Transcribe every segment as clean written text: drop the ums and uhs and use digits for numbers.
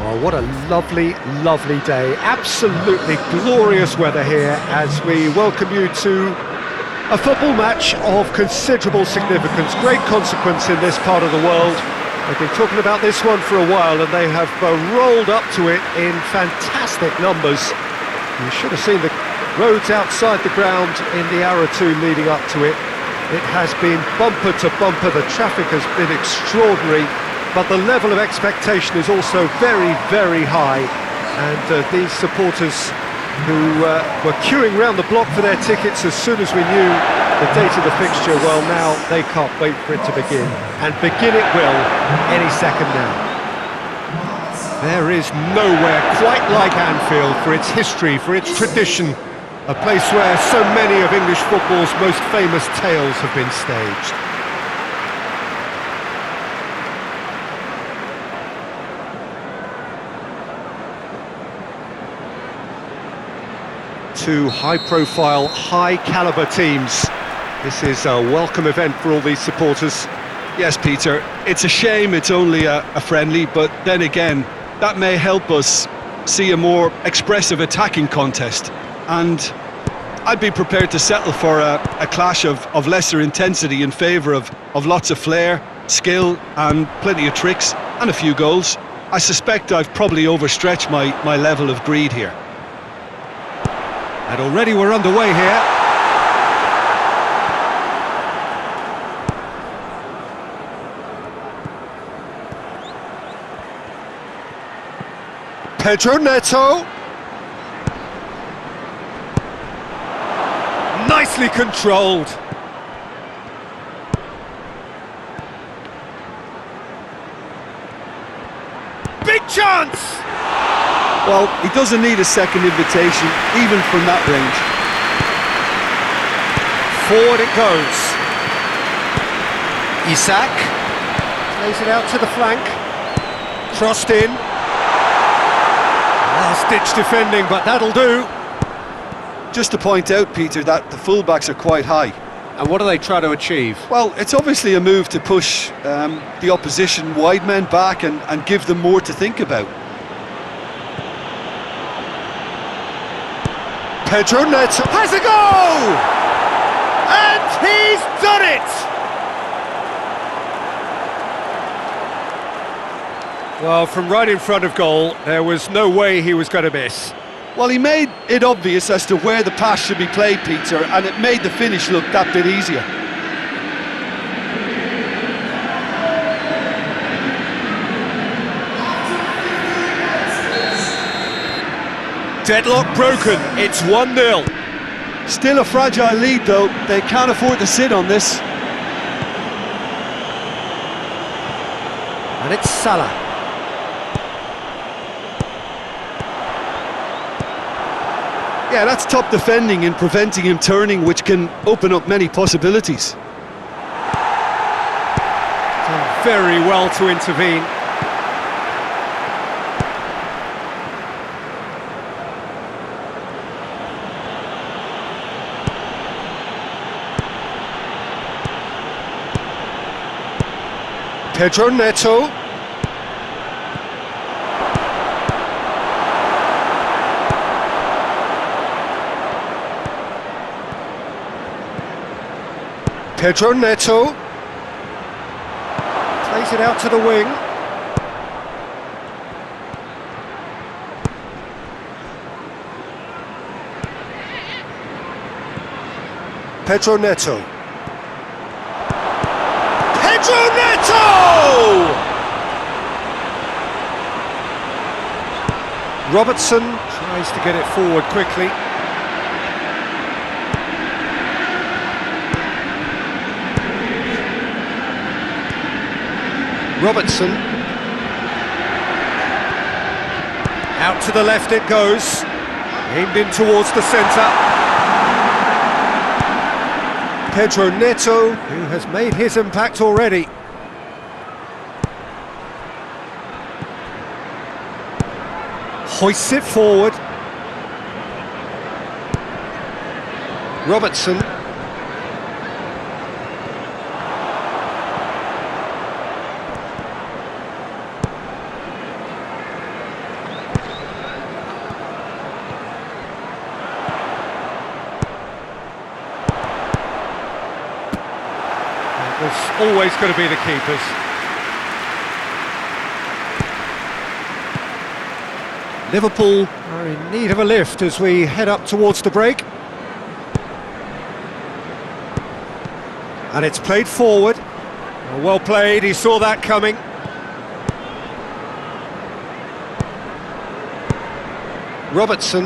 Well, what a lovely, lovely day. Absolutely glorious weather here as we welcome you to a football match of considerable significance, great consequence in this part of the world. They've been talking about this one for a while and they have rolled up to it in fantastic numbers. You should have seen the roads outside the ground in the hour or two leading up to it. It has been bumper to bumper, the traffic has been extraordinary, but the level of expectation is also very, very high. And these supporters who were queuing round the block for their tickets as soon as we knew the date of the fixture, well, now they can't wait for it to begin. And begin it will any second now. There is nowhere quite like Anfield for its history, for its tradition. A place where so many of English football's most famous tales have been staged. Two high-profile, high-caliber teams. This is a welcome event for all these supporters. Yes, Peter, it's a shame it's only a friendly, but then again, that may help us see a more expressive attacking contest. And I'd be prepared to settle for a clash of lesser intensity in favour of lots of flair, skill and plenty of tricks and a few goals. I suspect I've probably overstretched my level of greed here. And already we're underway here. Pedro Neto. Nicely controlled. Big chance! Well, he doesn't need a second invitation, even from that range. Forward it goes. Isak plays it out to the flank. Crossed in. Last-ditch defending, but that'll do. Just to point out, Peter, that the fullbacks are quite high. And what do they try to achieve? Well, it's obviously a move to push the opposition wide men back and give them more to think about. Pedro Neto has a goal! And he's done it! Well, from right in front of goal, there was no way he was going to miss. Well, he made it obvious as to where the pass should be played, Peter, and it made the finish look that bit easier. Deadlock broken, it's 1-0. Still a fragile lead though, they can't afford to sit on this. And it's Salah. Yeah, that's top defending and preventing him turning, which can open up many possibilities. Done very well to intervene. Pedro Neto. Pedro Neto. Plays it out to the wing. Pedro Neto. Pedro Neto! Robertson tries to get it forward quickly. Robertson. Out to the left it goes. Aimed in towards the centre. Pedro Neto, who has made his impact already. Hoists it forward. Robertson. it's always going to be the keepers. Liverpool are in need of a lift as we head up towards the break. And it's played forward. Well played, he saw that coming. Robertson.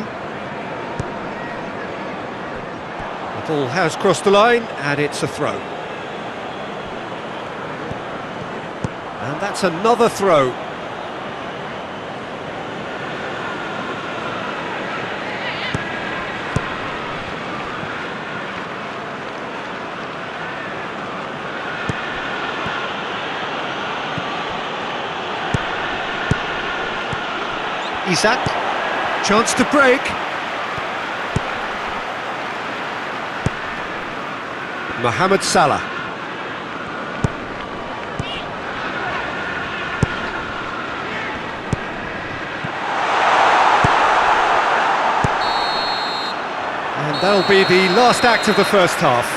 The ball has crossed the line, and it's a throw. And that's another throw. Isak, chance to break. Mohamed Salah. And that'll be the last act of the first half.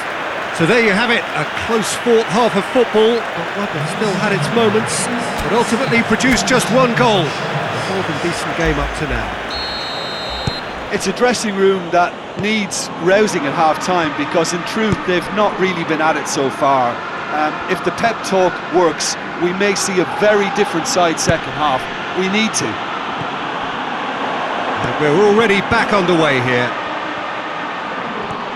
So there you have it, a close-fought half of football, but one that still had its moments, but ultimately produced just one goal. A more than decent game up to now. It's a dressing room that needs rousing at half-time because in truth they've not really been at it so far. If the pep talk works, we may see a very different side second half. We need to. And we're already back underway here.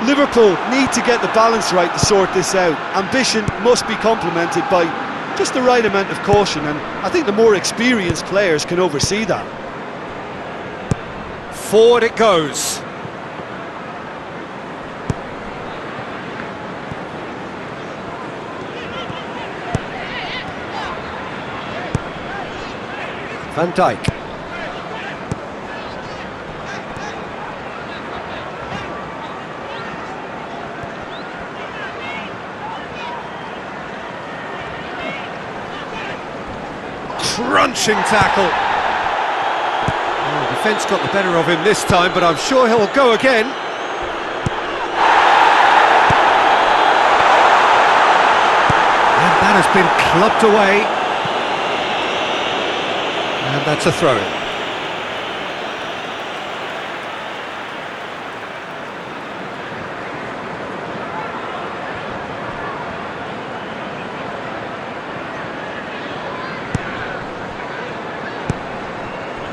Liverpool need to get the balance right to sort this out. Ambition must be complemented by just the right amount of caution, and I think the more experienced players can oversee that. Forward it goes. Van Dijk. Crunching tackle. Oh, defence got the better of him this time, but I'm sure he'll go again. And that has been clubbed away. And that's a throw-in.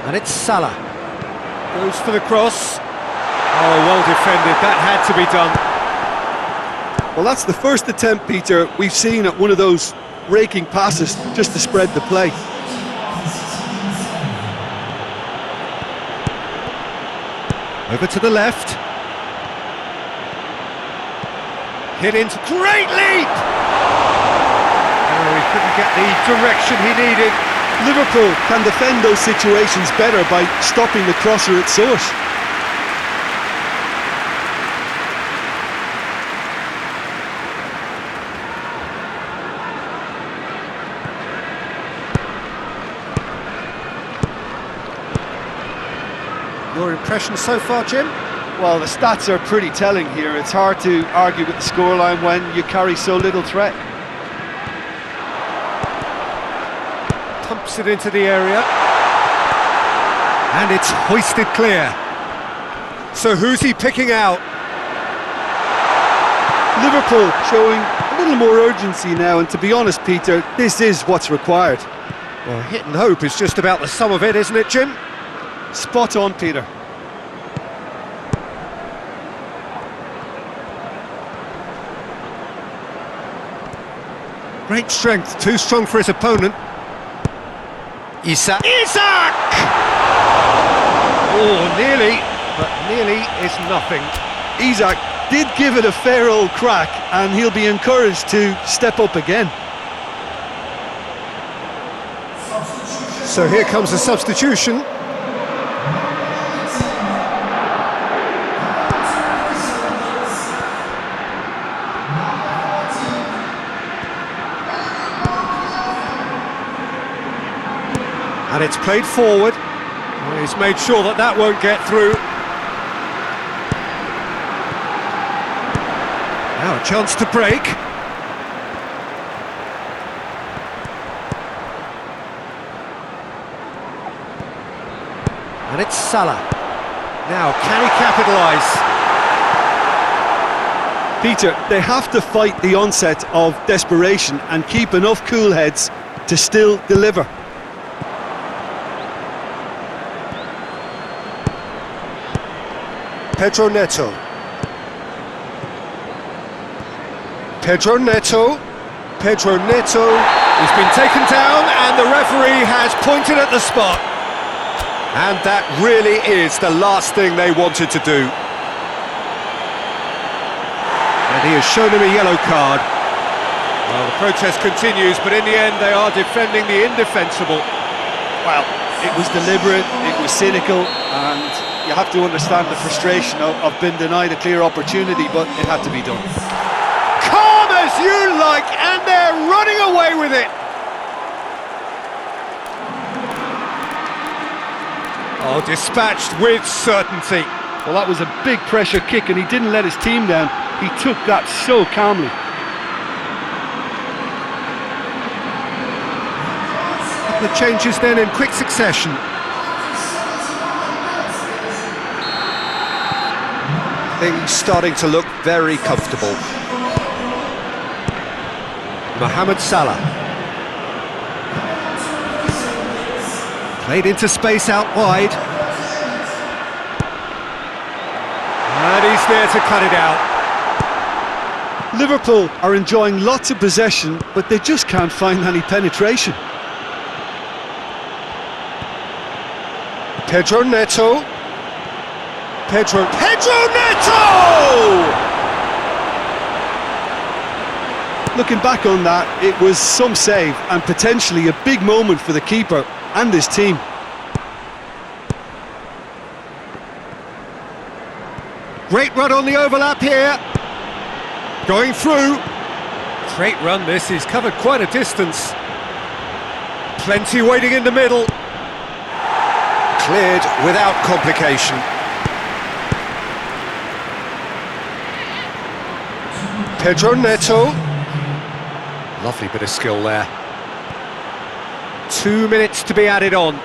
And it's Salah. Goes for the cross. Oh, well defended. That had to be done. Well, that's the first attempt, Peter, we've seen at one of those raking passes just to spread the play. Over to the left. Hit into great leap! Oh, he couldn't get the direction he needed. Liverpool can defend those situations better by stopping the crosser at source. Your impression so far, Jim? Well, the stats are pretty telling here. It's hard to argue with the scoreline when you carry so little threat. Pumps it into the area. And it's hoisted clear. So who's he picking out? Liverpool showing a little more urgency now, and to be honest, Peter, this is what's required. Well, hit and hope is just about the sum of it, isn't it, Jim? Spot on, Peter. Great strength, too strong for his opponent. Isak! Oh, nearly, but nearly is nothing. Isak did give it a fair old crack, and he'll be encouraged to step up again. So here comes a substitution. And it's played forward. Well, he's made sure that that won't get through. Now a chance to break. And it's Salah. Now, can he capitalise? Peter, they have to fight the onset of desperation and keep enough cool heads to still deliver. Pedro Neto. Pedro Neto. Pedro Neto. He's been taken down and the referee has pointed at the spot. And that really is the last thing they wanted to do. And he has shown him a yellow card. Well, the protest continues, but in the end they are defending the indefensible. Well, it was deliberate, it was cynical, and you have to understand the frustration of being denied a clear opportunity, but it had to be done. Calm as you like, and they're running away with it. Oh, dispatched with certainty. Well, that was a big pressure kick, and he didn't let his team down. He took that so calmly. The changes then in quick succession. Things starting to look very comfortable. Mohamed Salah. Played into space out wide. And he's there to cut it out. Liverpool are enjoying lots of possession, but they just can't find any penetration. Pedro Neto. Pedro Neto! Looking back on that, it was some save and potentially a big moment for the keeper and his team. Great run on the overlap here. Going through. Great run this, he's covered quite a distance. Plenty waiting in the middle. Cleared without complication. Pedro Neto. Lovely bit of skill there. 2 minutes to be added on.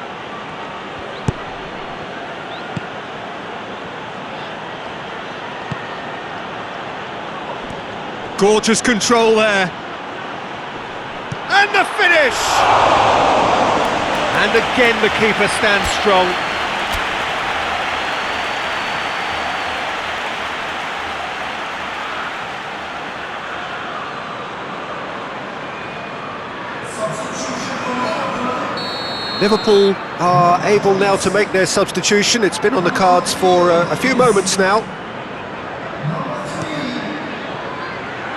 Gorgeous control there. And the finish! And again the keeper stands strong. Liverpool are able now to make their substitution. It's been on the cards for a few moments now.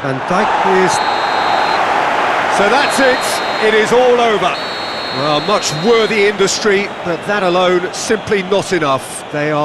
Van Dijk is... So that's it. It is all over. Well, much worthy industry, but that alone simply not enough. They are